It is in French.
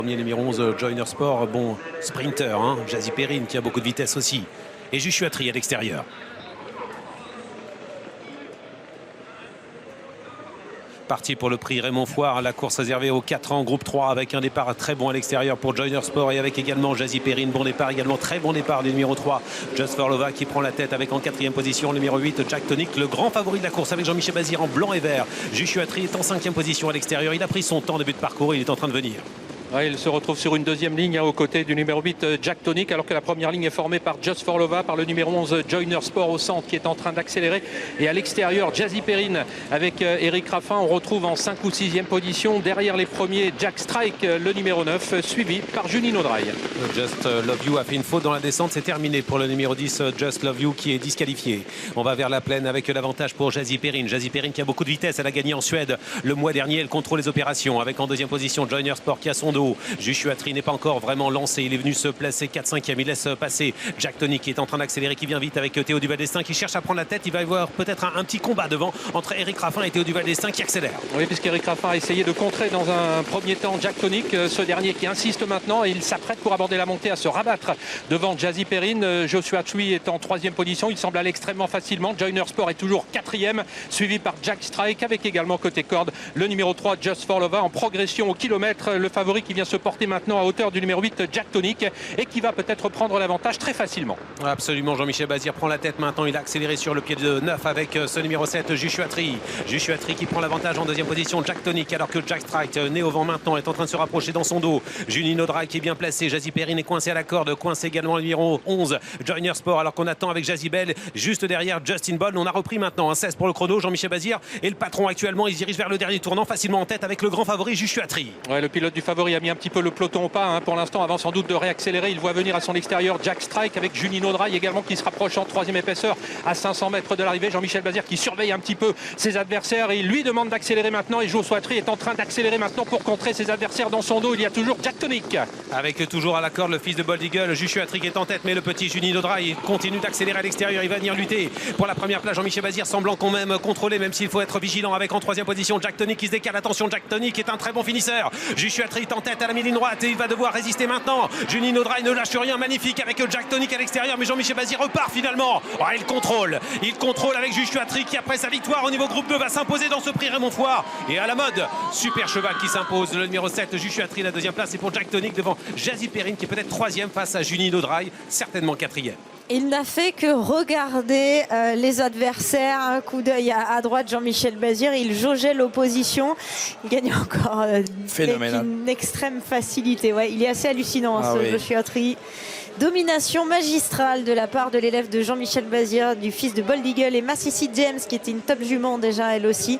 Premier numéro 11, Joyner Sport, bon sprinter, hein. Jazzy Perrine qui a beaucoup de vitesse aussi. Et Joshua Tree à l'extérieur. Parti pour le prix Raymond Foire, la course réservée aux 4 ans, groupe 3, avec un départ très bon à l'extérieur pour Joyner Sport et avec également Jazzy Perrine. Bon départ également, très bon départ du numéro 3, Just for Lova qui prend la tête avec en 4e position le numéro 8, Jack Tonic, le grand favori de la course avec Jean-Michel Bazir en blanc et vert. Joshua Tree est en 5e position à l'extérieur, il a pris son temps début de parcours, il est en train de venir. Ouais, il se retrouve sur une deuxième ligne aux côtés du numéro 8 Jack Tonic, alors que la première ligne est formée par Just for Lova, par le numéro 11 Joyner Sport au centre qui est en train d'accélérer, et à l'extérieur Jazzy Perrine avec Eric Raffin. On retrouve en 5 ou 6e position derrière les premiers Jack Strike, le numéro 9, suivi par Junino Dry. Just Love You a fait une faute dans la descente, c'est terminé pour le numéro 10 Just Love You qui est disqualifié. On va vers la plaine avec l'avantage pour Jazzy Perrine. Jazzy Perrine qui a beaucoup de vitesse, elle a gagné en Suède le mois dernier, elle contrôle les opérations avec en 2e position Joyner Sport qui a son dos. Joshua Tree n'est pas encore vraiment lancé, il est venu se placer 4-5e, il laisse passer Jack Tonic qui est en train d'accélérer, qui vient vite avec Théo Duval d'Estaing qui cherche à prendre la tête. Il va y avoir peut-être un petit combat devant entre Eric Raffin et Théo Duval d'Estaing qui accélère. Oui, puisqu'Eric Raffin a essayé de contrer dans un premier temps Jack Tonic, ce dernier qui insiste maintenant et il s'apprête pour aborder la montée à se rabattre devant Jazzy Perrine. Joshua Tree est en 3e position, il semble aller extrêmement facilement. Joyner Sport est toujours 4e, suivi par Jack Strike avec également côté corde le numéro 3 Just for Lova en progression au kilomètre, le favori qui vient se porter maintenant à hauteur du numéro 8 Jack Tonic et qui va peut-être prendre l'avantage très facilement. Absolument, Jean-Michel Bazir prend la tête maintenant, il a accéléré sur le pied de 9 avec ce numéro 7 Joshua Tree. Joshua Tree qui prend l'avantage en 2e position, Jack Tonic, alors que Jack Strike, né au vent maintenant, est en train de se rapprocher dans son dos. Junino Dry qui est bien placé, Jazzy Perrine est coincé à la corde, coincé également le numéro 11 Joyner Sport, alors qu'on attend avec Jazzy Bell juste derrière Justin Boll. On a repris maintenant un 16 pour le chrono, Jean-Michel Bazir, et le patron actuellement il se dirige vers le dernier tournant facilement en tête avec le grand favori Joshua Tree. Ouais, le pilote du favori a mis un petit peu le peloton au pas, hein, pour l'instant, avant sans doute de réaccélérer. Il voit venir à son extérieur Jack Strike avec Junino Dry également qui se rapproche en 3e épaisseur à 500 mètres de l'arrivée. Jean-Michel Bazir qui surveille un petit peu ses adversaires et il lui demande d'accélérer maintenant, et Joshua Tree est en train d'accélérer maintenant pour contrer ses adversaires. Dans son dos il y a toujours Jack Tonic avec toujours à la corde le fils de Bold Eagle. Joshua Tree est en tête, mais le petit Junino Dry continue d'accélérer à l'extérieur, il va venir lutter pour la première place. Jean-Michel Bazir semblant quand même contrôler, même s'il faut être vigilant, avec en 3e position Jack Tonic qui se décale. Attention, Jack Tonic est un très bon finisseur. Joshua Tree est en tête à la mi-ligne droite et il va devoir résister maintenant. Junino Dry ne lâche rien, magnifique avec Jack Tonic à l'extérieur, mais Jean-Michel Bazir repart finalement. Oh, il contrôle avec Joshua Tree qui après sa victoire au niveau groupe 2 va s'imposer dans ce prix Raymond Foire. Et à la mode, super cheval qui s'impose, le numéro 7 Joshua Tree, la 2e place, et pour Jack Tonic devant Jazzy Perrine qui est peut-être 3e face à Junino Dry, certainement 4e. Il n'a fait que regarder les adversaires, un coup d'œil à droite, Jean-Michel Bazir, il jaugeait l'opposition, il gagne encore avec une extrême facilité. Ouais, il est assez hallucinant, ce Joshua Tree. Domination magistrale de la part de l'élève de Jean-Michel Bazir, du fils de Bold Eagle, et Massissi James qui était une top jument déjà elle aussi.